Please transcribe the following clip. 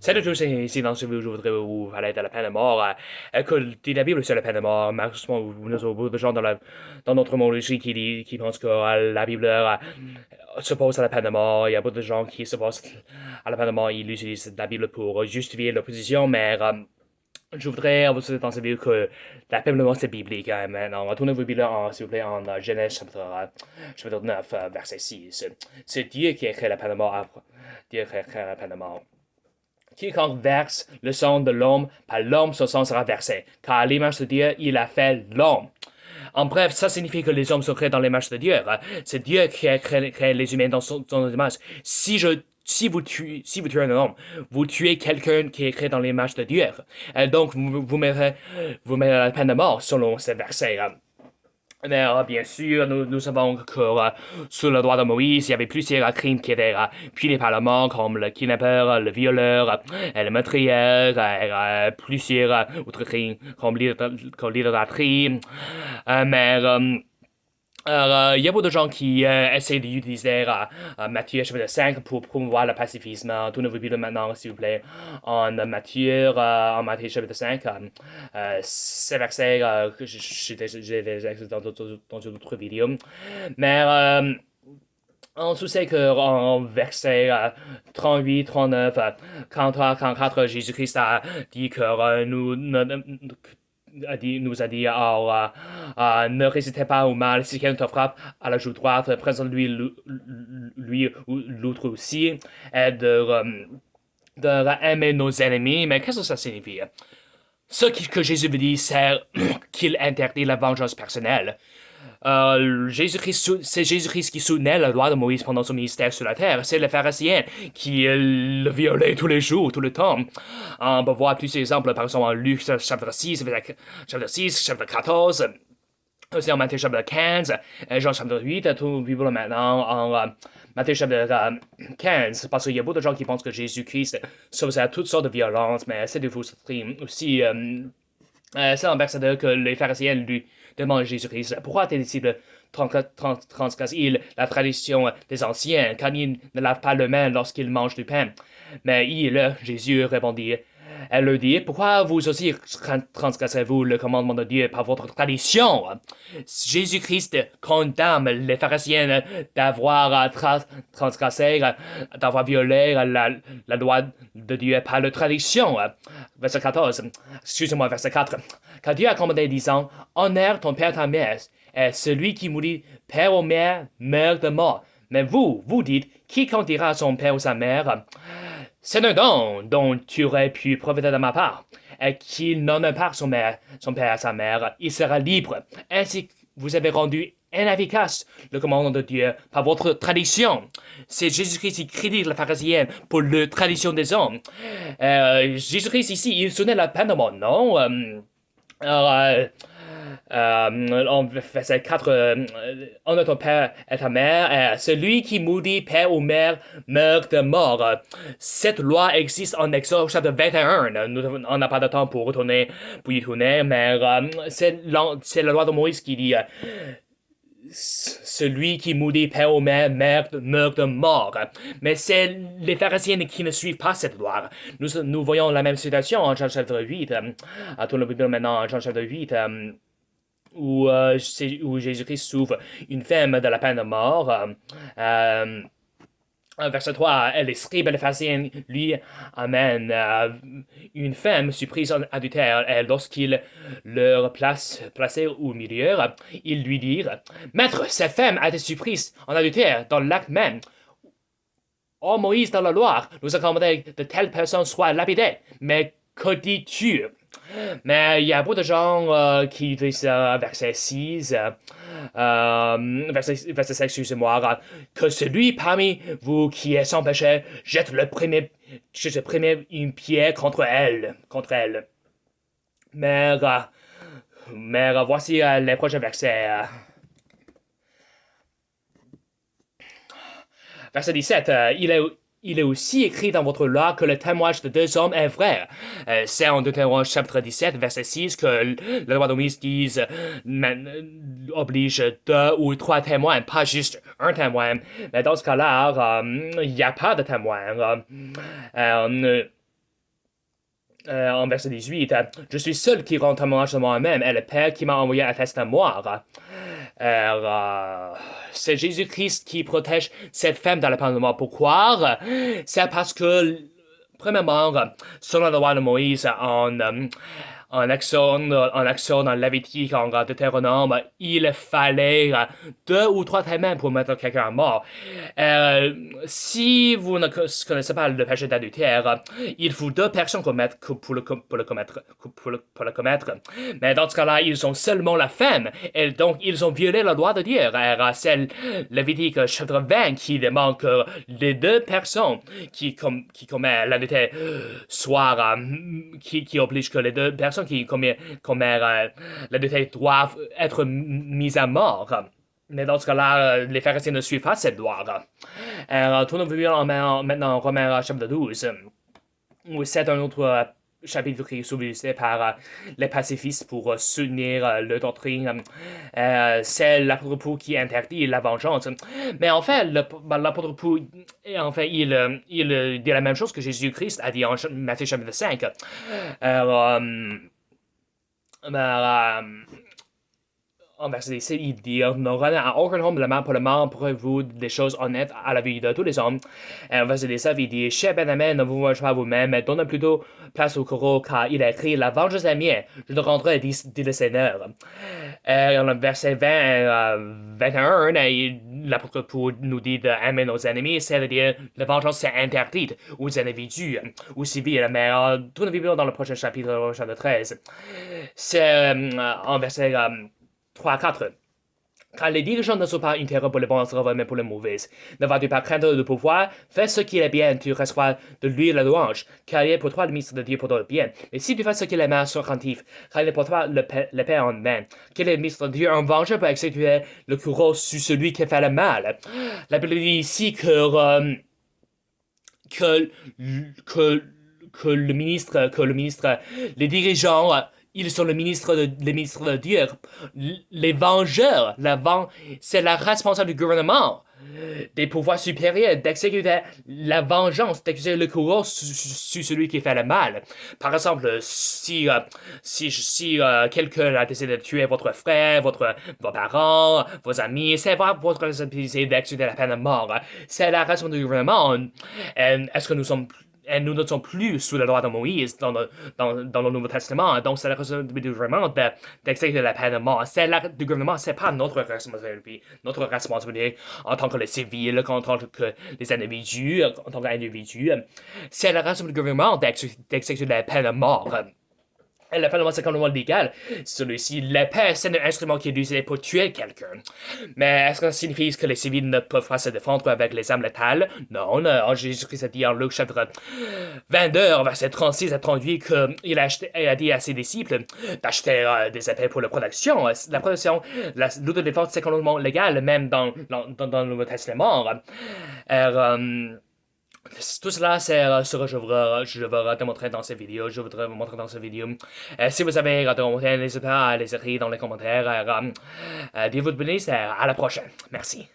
Salut à tous, c'est ici dans ce vidéo, je voudrais vous parler de la peine de mort. Que dit la Bible sur la peine de mort. Malheureusement, nous avons beaucoup de gens dans notre monde ici qui pensent que la Bible s'oppose à la peine de mort. Il y a beaucoup de gens qui s'opposent à la peine de mort. Ils utilisent la Bible pour justifier leur position, mais je voudrais vous dire dans cette vidéo que la peine de mort c'est biblique. Maintenant, retournez vos Bibles, s'il vous plaît, en Genèse chapitre 9, verset 6. C'est Dieu qui a créé la peine de mort. Dieu qui a créé la peine de mort. Quiconque verse le sang de l'homme, par l'homme son sang sera versé, car à l'image de Dieu, il a fait l'homme. En bref, ça signifie que les hommes sont créés dans l'image de Dieu. C'est Dieu qui a créé les humains dans son image. Si vous tuez un homme, vous tuez quelqu'un qui est créé dans l'image de Dieu. Donc, vous mettez la peine de mort selon ces versets. Mais bien sûr, nous savons que sous le droit de Moïse, il y avait plusieurs crimes qui étaient punis par la mort, comme le kidnappeur, le violeur, le meurtrier, plusieurs autres crimes comme l'idolâtrie. Mais il y a beaucoup de gens qui essaient d'utiliser Matthieu chapitre 5 pour promouvoir le pacifisme. Tournez vos Bibles maintenant, s'il vous plaît, en Matthieu chapitre 5. Ces versets que j'ai déjà expliqué dans une autre vidéo. Mais on sait qu'en verset 38, 39, 43, 44, Jésus-Christ a dit que nous a dit ne résistez pas au mal, si quelqu'un te frappe à la joue droite, présente-lui lui ou l'autre aussi, et de aimer nos ennemis. Mais qu'est-ce que ça signifie? Ce que Jésus veut dire, c'est qu'il interdit la vengeance personnelle. C'est Jésus-Christ qui soutenait la loi de Moïse pendant son ministère sur la terre. C'est les pharisiens qui le violaient tous les jours, tout le temps. On peut voir plusieurs exemples, par exemple en Luc chapitre 6, chapitre 14, aussi en Matthieu chapitre 15, Jean chapitre 8, tout vivre maintenant en Matthieu chapitre 15, parce qu'il y a beaucoup de gens qui pensent que Jésus-Christ s'oppose à toutes sortes de violences, mais c'est des fausses doctrines. Aussi, c'est en verset 2 que les pharisiens lui demandent à Jésus-Christ pourquoi tes disciples transgressent-ils la tradition des anciens, car ils ne lavent pas les mains lorsqu'ils mangent du pain. Mais Jésus répondit, elle leur dit, pourquoi vous aussi transgressez-vous le commandement de Dieu par votre tradition? Jésus-Christ condamne les pharisiens d'avoir transgressé, d'avoir violé la loi de Dieu par la tradition. Verset 14, excusez-moi, verset 4. Car Dieu a commandé disant, honore ton père et ta mère, et celui qui mourit père ou mère meurt de mort. Mais vous dites, quiconque dira à son père ou sa mère, c'est un don dont tu aurais pu profiter de ma part, et qu'il n'honore pas son père et sa mère, il sera libre. Ainsi, vous avez rendu inefficace le commandement de Dieu par votre tradition. C'est Jésus-Christ qui critique la pharisienne pour la tradition des hommes. Jésus-Christ ici, il sonnait la peine de mort, non? En verset 4, honore ton père et ta mère, celui qui maudit père ou mère meurt de mort. Cette loi existe en Exode chapitre 21. On n'a pas de temps pour y tourner, mais c'est la loi de Moïse qui dit celui qui maudit père ou mère meurt de mort. Mais c'est les pharisiens qui ne suivent pas cette loi. Nous voyons la même situation en Jean chapitre 8. Tournons le Bible maintenant en Jean chapitre 8. Où Jésus-Christ sauve une femme de la peine de mort. Verset 3, les scribes et les pharisiens lui amènent une femme surprise en adultère, et lorsqu'ils leur placé au milieu, ils lui dirent, Maître, cette femme a été surprise en adultère dans l'acte même. Oh Moïse, dans la loi, nous a commandé de telles personnes soient lapidées. Mais que dis-tu? Mais il y a beaucoup de gens qui disent verset 6, verset 5, excusez-moi, que celui parmi vous qui est sans péché jette le premier une pierre contre elle. Mais voici les prochains versets. Verset 17, il est aussi écrit dans votre loi que le témoignage de deux hommes est vrai. C'est en Deutéronome chapitre 17, verset 6, que la loi de Moïse oblige 2 ou 3 témoins, pas juste un témoin. Mais dans ce cas-là, il n'y a pas de témoin. En verset 18, je suis seul qui rend témoignage de moi-même, et le Père qui m'a envoyé atteste à moi. C'est Jésus-Christ qui protège cette femme dans le peine de mort. Pourquoi? C'est parce que, premièrement, selon la loi de Moïse, en Exode, en Lévitique, en Deutéronome, il fallait 2 ou 3 témoins pour mettre quelqu'un à mort. Si vous ne connaissez pas le péché d'adultère, il faut 2 personnes pour le commettre. Mais dans ce cas-là, ils ont seulement la femme, et donc ils ont violé la loi de Dieu. C'est Lévitique chapitre 20 qui demande que les 2 personnes qui commettent l'adultère soit qui oblige que les 2 personnes qui commettent l'adultère doivent être mises à mort. Mais dans ce cas-là, les pharisiens ne suivent pas cette loi. Tournons maintenant en Romains chapitre 12, où c'est un autre chapitre qui est utilisé par les pacifistes pour soutenir leur doctrine. C'est l'apôtre Paul qui interdit la vengeance. Mais en fait, l'apôtre Paul, il dit la même chose que Jésus-Christ a dit en Matthieu chapitre 5. En verset 17, il dit ne rendez à aucun homme le mal pour le mal, pour des choses honnêtes à la vie de tous les hommes. En verset 17, il dit cher bien-aimé, ne vous vengez pas vous-même, mais donnez plutôt place au courroux, car il a écrit la vengeance est mienne, je le rendrai, dit le Seigneur. En verset 21, l'apôtre Paul nous dit d'aimer nos ennemis, c'est-à-dire la vengeance c'est interdite aux individus, aux civils, mais tournez-vous dans le prochain chapitre 13. C'est en verset 3 à 4. Car les dirigeants ne sont pas une terreur pour les bons œuvres, mais pour les mauvaises. Ne vas-tu pas craindre le pouvoir? Fais ce qui est bien, tu recevras de lui la louange, car il est pour toi le ministre de Dieu pour le bien. Mais si tu fais ce qui est mal, sois craintif, car il est pour toi le paix en main. Quel est le ministre de Dieu? Un vengeur pour exécuter le courroux sur celui qui fait le mal. La Bible dit ici que le ministre, les dirigeants, ils sont le ministre de Dieu. Les vengeurs, c'est la responsable du gouvernement, des pouvoirs supérieurs, d'exécuter la vengeance, d'exécuter le courroux sur celui qui fait le mal. Par exemple, si quelqu'un a décidé de tuer votre frère, vos parents, vos amis, c'est votre responsabilité d'exécuter la peine de mort. C'est la raison du gouvernement. Est-ce que nous ne sommes plus sous la loi de Moïse dans le Nouveau Testament. Donc, c'est la responsabilité du gouvernement d'exécuter la peine de mort. Du gouvernement, c'est pas notre responsabilité. Notre responsabilité en tant que les civils, en tant que les individus, en tant qu'individus. C'est la responsabilité du gouvernement d'exécuter la peine de mort. Et la peine de mort, c'est complètement légal. Celui-ci, l'épée, c'est un instrument qui est utilisé pour tuer quelqu'un. Mais est-ce que ça signifie que les civils ne peuvent pas se défendre avec les armes létales? Non. Jésus-Christ a dit en Luc chapitre 22, verset 36 à 38, qu'il a dit à ses disciples d'acheter des épées pour la protection. La protection, l'autodéfense, c'est complètement légal, même dans le Nouveau Testament. Tout cela, c'est ce que je vais démontrer dans cette vidéo. Je voudrais vous montrer dans cette vidéo. Si vous avez des commentaires, n'hésitez pas à les écrire dans les commentaires. Dieu vous bénisse. À la prochaine. Merci.